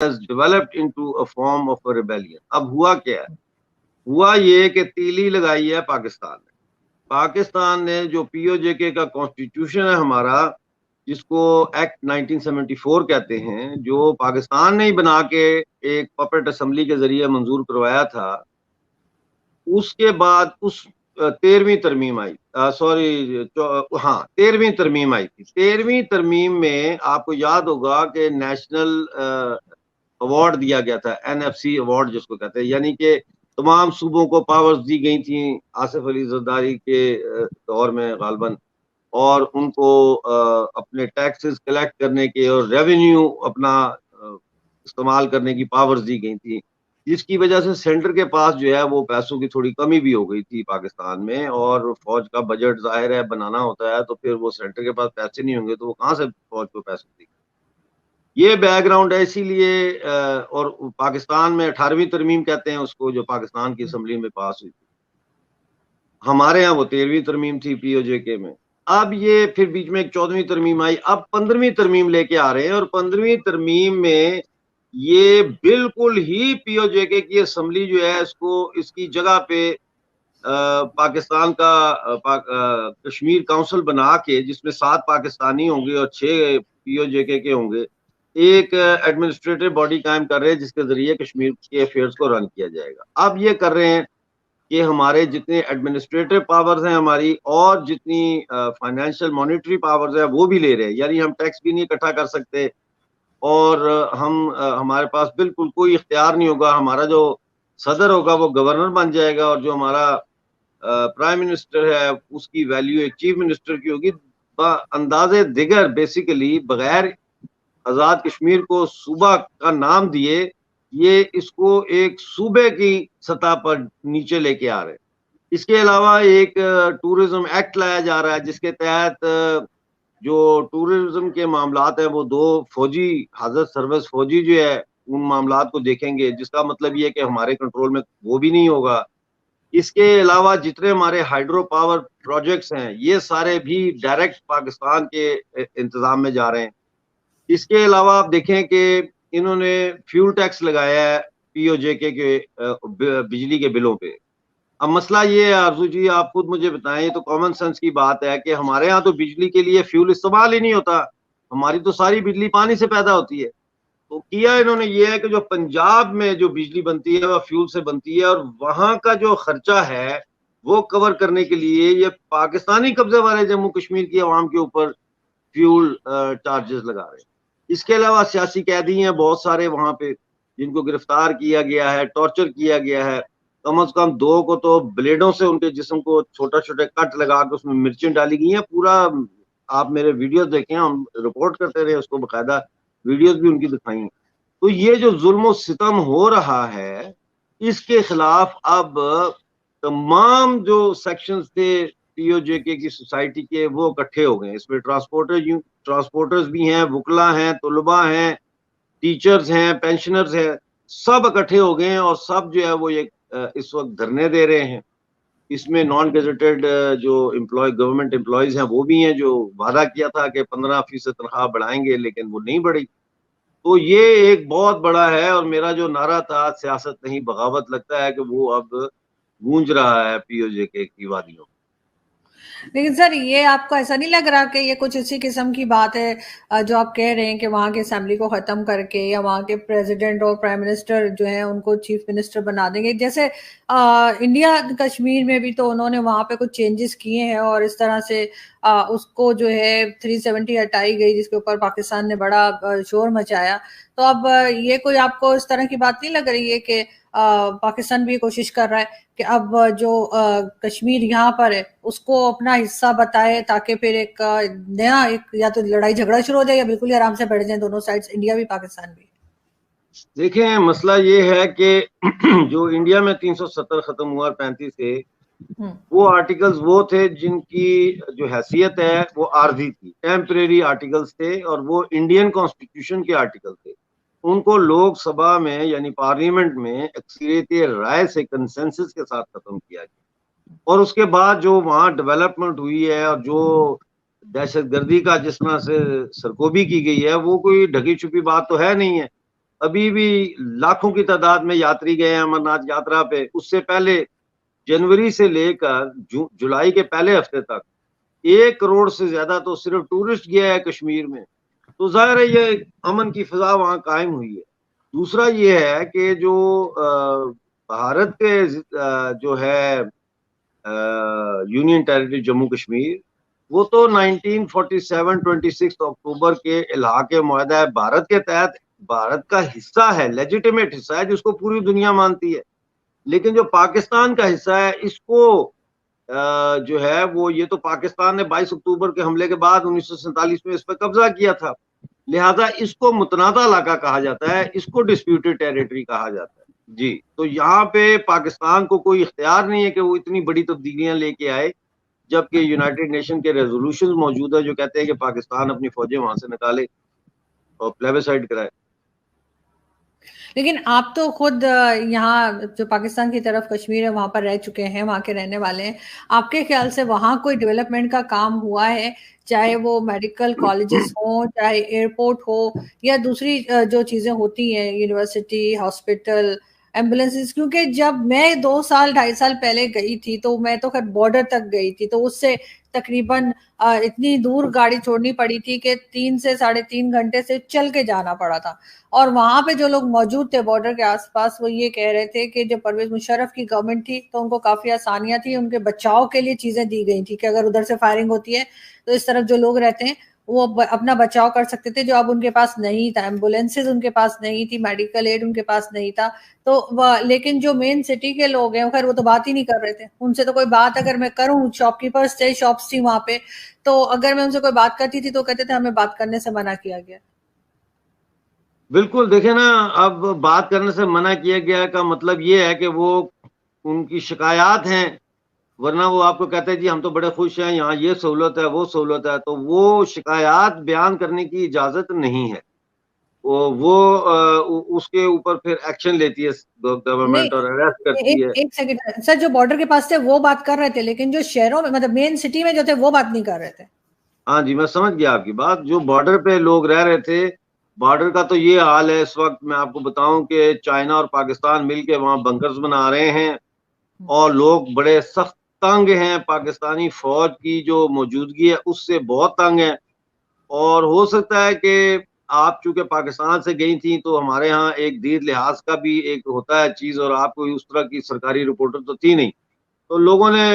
has developed into a form of a rebellion. اب ہوا کیا ہے؟ ہوا یہ کہ تیلی لگائی ہے پاکستان نے جو پی او جے کے کا کانسٹیٹیوشن ہے ہمارا، جس کو ایکٹ 1974 کہتے ہیں، جو پاکستان نے ہی بنا کے ایک پپٹ اسمبلی کے ذریعے منظور کروایا تھا، اس کے بعد اس 13ویں ترمیم آئی، 13ویں ترمیم آئی تھی۔ 13ویں ترمیم میں آپ کو یاد ہوگا کہ نیشنل ایوارڈ دیا گیا تھا، NFC ایوارڈ جس کو کہتے ہیں، یعنی کہ تمام صوبوں کو پاورز دی گئی تھیں آصف علی زرداری کے دور میں غالباً، اور ان کو اپنے ٹیکسز کلیکٹ کرنے کے اور ریونیو اپنا استعمال کرنے کی پاورز دی گئی تھی، جس کی وجہ سے سینٹر کے پاس جو ہے وہ پیسوں کی تھوڑی کمی بھی ہو گئی تھی پاکستان میں، اور فوج کا بجٹ ظاہر ہے بنانا ہوتا ہے تو پھر وہ سینٹر کے پاس پیسے نہیں ہوں گے تو وہ کہاں سے فوج کو پیسے دے گی۔ یہ بیک گراؤنڈ ہے، اسی لیے اور پاکستان میں 18ویں ترمیم کہتے ہیں اس کو، جو پاکستان کی اسمبلی میں پاس ہوئی تھی، ہمارے ہاں وہ 13ویں ترمیم تھی پی او جے کے میں۔ اب یہ پھر بیچ میں ایک 14ویں ترمیم آئی، اب 15ویں ترمیم لے کے آ رہے ہیں، اور 15ویں ترمیم میں یہ بالکل ہی پی او جے کے کی اسمبلی جو ہے اس کی جگہ پہ پاکستان کا کشمیر کونسل بنا کے، جس میں 7 پاکستانی ہوں گے اور 6 پی او جے کے ہوں گے، ایک ایڈمنسٹریٹو باڈی قائم کر رہے ہیں جس کے ذریعے کشمیر کے افیئرز کو رن کیا جائے گا۔ اب یہ کر رہے ہیں کہ ہمارے جتنے ایڈمنسٹریٹو پاورز ہیں ہماری، اور جتنی فائنینشیل مانیٹری پاورز ہیں وہ بھی لے رہے ہیں، یعنی ہم ٹیکس بھی نہیں اکٹھا کر سکتے، اور ہمارے پاس بالکل کوئی اختیار نہیں ہوگا، ہمارا جو صدر ہوگا وہ گورنر بن جائے گا، اور جو ہمارا پرائم منسٹر ہے اس کی ویلیو ایک چیف منسٹر کی ہوگی۔ اندازے دیگر بیسیکلی بغیر آزاد کشمیر کو صوبہ کا نام دیے، یہ اس کو ایک صوبے کی سطح پر نیچے لے کے آ رہے ہیں۔ اس کے علاوہ ایک ٹورزم ایکٹ لایا جا رہا ہے جس کے تحت جو ٹورزم کے معاملات ہیں وہ 2 فوجی حاضر سروس فوجی جو ہے ان معاملات کو دیکھیں گے، جس کا مطلب یہ کہ ہمارے کنٹرول میں وہ بھی نہیں ہوگا۔ اس کے علاوہ جتنے ہمارے ہائیڈرو پاور پروجیکٹس ہیں یہ سارے بھی ڈائریکٹ پاکستان کے انتظام میں جا رہے ہیں۔ اس کے علاوہ آپ دیکھیں کہ انہوں نے فیول ٹیکس لگایا ہے پی او جے کے بجلی کے بلوں پہ۔ اب مسئلہ یہ ہے آرزو جی، آپ خود مجھے بتائیں، یہ تو کامن سینس کی بات ہے کہ ہمارے ہاں تو بجلی کے لیے فیول استعمال ہی نہیں ہوتا، ہماری تو ساری بجلی پانی سے پیدا ہوتی ہے۔ تو کیا انہوں نے یہ ہے کہ جو پنجاب میں جو بجلی بنتی ہے وہ فیول سے بنتی ہے، اور وہاں کا جو خرچہ ہے وہ کور کرنے کے لیے یہ پاکستانی قبضے والے جموں کشمیر کی عوام کے اوپر فیول چارجز لگا رہے ہیں۔ اس کے علاوہ سیاسی قیدی ہیں بہت سارے وہاں پہ جن کو گرفتار کیا گیا ہے، ٹارچر کیا گیا ہے، کم از کم 2 کو تو بلیڈوں سے ان کے جسم کو چھوٹا چھوٹے کٹ لگا کے اس میں مرچیں ڈالی گئی ہیں۔ پورا آپ میرے ویڈیوز دیکھیں، ہم رپورٹ کرتے رہے اس کو، باقاعدہ ویڈیوز بھی ان کی دکھائیں۔ تو یہ جو ظلم و ستم ہو رہا ہے اس کے خلاف اب تمام جو سیکشنز تھے پی او جے کے کی سوسائٹی کے وہ اکٹھے ہو گئے۔ اس میں ٹرانسپورٹرز بھی ہیں، وکلا ہیں، طلباء ہیں، ٹیچرز ہیں، پینشنرز ہیں، سب اکٹھے ہو گئے ہیں، اور سب جو ہے وہ اس وقت دھرنے دے رہے ہیں۔ اس میں نان گیزٹڈ جو گورنمنٹ امپلائیز ہیں وہ بھی ہیں، جو وعدہ کیا تھا کہ 15% تنخواہ بڑھائیں گے لیکن وہ نہیں بڑھی۔ تو یہ ایک بہت بڑا ہے، اور میرا جو نعرہ تھا سیاست نہیں بغاوت، لگتا ہے کہ وہ اب گونج رہا ہے پی او جے کے کی وادیوں۔ لیکن سر یہ آپ کو ایسا نہیں لگ رہا کہ یہ کچھ اسی قسم کی بات ہے جو آپ کہہ رہے ہیں کہ وہاں کے اسمبلی کو ختم کر کے یا وہاں کے پریزیڈنٹ اور پرائم منسٹر جو ہیں ان کو چیف منسٹر بنا دیں گے؟ جیسے انڈیا کشمیر میں بھی تو انہوں نے وہاں پہ کچھ چینجز کیے ہیں، اور اس طرح سے اس کو جو ہے 370 ہٹائی گئی جس کے اوپر پاکستان نے بڑا شور مچایا۔ تو اب یہ کوئی آپ کو اس طرح کی بات نہیں لگ رہی ہے کہ پاکستان بھی کوشش کر رہا ہے کہ اب جو کشمیر یہاں پر ہے اس کو اپنا حصہ بتائے، تاکہ پھر ایک نیا یا تو لڑائی جھگڑا شروع ہو جائے یا بالکل ہی آرام سے بیٹھ جائیں دونوں سائڈز، انڈیا بھی پاکستان بھی؟ دیکھیں مسئلہ یہ ہے کہ جو انڈیا میں 370 ختم ہوا 35 سے، وہ آرٹیکلز وہ تھے جن کی جو حیثیت ہے وہ عارضی تھی، ٹیمپریری آرٹیکلز تھے، اور وہ انڈین کانسٹیٹیوشن کے آرٹیکل تھے۔ ان کو لوک سبھا میں یعنی پارلیمنٹ میں اکثریت رائے سے کنسنسس کے ساتھ ختم کیا گیا، اور اس کے بعد جو وہاں ڈیولپمنٹ ہوئی ہے اور جو دہشت گردی کا جس طرح سے سرکوبی کی گئی ہے وہ کوئی ڈھکی چھپی بات تو ہے نہیں ہے۔ ابھی بھی لاکھوں کی تعداد میں یاتری گئے ہیں امرناتھ یاترا پہ. اس سے پہلے جنوری سے لے کر جولائی کے پہلے ہفتے تک 1 کروڑ سے زیادہ تو صرف ٹورسٹ گیا ہے کشمیر میں. تو ظاہر ہے یہ امن کی فضا وہاں قائم ہوئی ہے. دوسرا یہ ہے کہ جو بھارت کے جو ہے یونین ٹیریٹری جموں کشمیر، وہ تو 1947 26 اکتوبر کے الحاق معاہدہ بھارت کے تحت بھارت کا حصہ ہے، لیجیٹیمیٹ حصہ ہے، جس کو پوری دنیا مانتی ہے. لیکن جو پاکستان کا حصہ ہے اس کو جو ہے وہ یہ تو پاکستان نے 22 اکتوبر کے حملے کے بعد 1947 میں اس پہ قبضہ کیا تھا، لہذا اس کو متنازع علاقہ کہا جاتا ہے، اس کو ڈسپیوٹڈ ٹیریٹری کہا جاتا ہے. جی، تو یہاں پہ پاکستان کو کوئی اختیار نہیں ہے کہ وہ اتنی بڑی تبدیلیاں لے کے آئے، جبکہ یونائٹڈ نیشن کے ریزولوشن موجود ہے جو کہتے ہیں کہ پاکستان اپنی فوجیں وہاں سے نکالے اور پلیبیسائڈ کرائے. لیکن آپ تو خود یہاں جو پاکستان کی طرف کشمیر ہے وہاں پر رہ چکے ہیں، وہاں کے رہنے والے ہیں. آپ کے خیال سے وہاں کوئی ڈیولپمنٹ کا کام ہوا ہے، چاہے وہ میڈیکل کالجز ہوں، چاہے ایئرپورٹ ہو، یا دوسری جو چیزیں ہوتی ہیں، یونیورسٹی، ہاسپٹل، ایمبولینسز؟ کیونکہ جب میں 2 سال 2.5 سال پہلے گئی تھی تو میں تو خیر بارڈر تک گئی تھی، تو اس سے تقریباً اتنی دور گاڑی چھوڑنی پڑی تھی کہ 3 سے 3.5 گھنٹے سے چل کے جانا پڑا تھا. اور وہاں پہ جو لوگ موجود تھے بارڈر کے آس پاس، وہ یہ کہہ رہے تھے کہ جب پرویز مشرف کی گورنمنٹ تھی تو ان کو کافی آسانیاں تھیں، ان کے بچاؤ کے لیے چیزیں دی گئی تھی کہ اگر ادھر سے فائرنگ ہوتی ہے تو اس طرف جو لوگ رہتے ہیں وہ اپنا بچاؤ کر سکتے تھے، جو اب ان کے پاس نہیں تھا. ایمبولینسز ان کے پاس نہیں تھی، میڈیکل ایڈ ان کے پاس نہیں تھا. تو لیکن جو مین سٹی کے لوگ ہیں خیر وہ تو بات ہی نہیں کر رہے تھے. ان سے تو کوئی بات اگر میں کروں، شاپ کیپرز تھے، شاپس تھی وہاں پہ، تو اگر میں ان سے کوئی بات کرتی تھی تو کہتے تھے ہمیں بات کرنے سے منع کیا گیا. بالکل، دیکھیں نا، اب بات کرنے سے منع کیا گیا کا مطلب یہ ہے کہ وہ ان کی شکایات ہیں، ورنہ وہ آپ کو کہتے ہیں جی ہم تو بڑے خوش ہیں، یہاں یہ سہولت ہے وہ سہولت ہے. تو وہ شکایات بیان کرنے کی اجازت نہیں ہے، وہ اس کے اوپر پھر ایکشن لیتی ہے گورنمنٹ اور اریسٹ کرتی ہے. ایک سیکنڈ سر، جو بارڈر کے پاس تھے وہ بات کر رہے تھے، لیکن جو شہروں میں مطلب مین سٹی میں جو تھے وہ بات نہیں کر رہے تھے. ہاں جی، میں سمجھ گیا آپ کی بات. جو بارڈر پہ لوگ رہ رہے تھے، بارڈر کا تو یہ حال ہے اس وقت، میں آپ کو بتاؤں کہ چائنا اور پاکستان مل کے وہاں بنکرز بنا رہے ہیں اور لوگ بڑے سخت تنگ ہیں. پاکستانی فوج کی جو موجودگی ہے اس سے بہت تنگ ہیں. اور ہو سکتا ہے کہ آپ چونکہ پاکستان سے گئی تھیں تو ہمارے ہاں ایک دیر لحاظ کا بھی ایک ہوتا ہے چیز، اور آپ کو اس طرح کی سرکاری رپورٹر تو تھی نہیں، تو لوگوں نے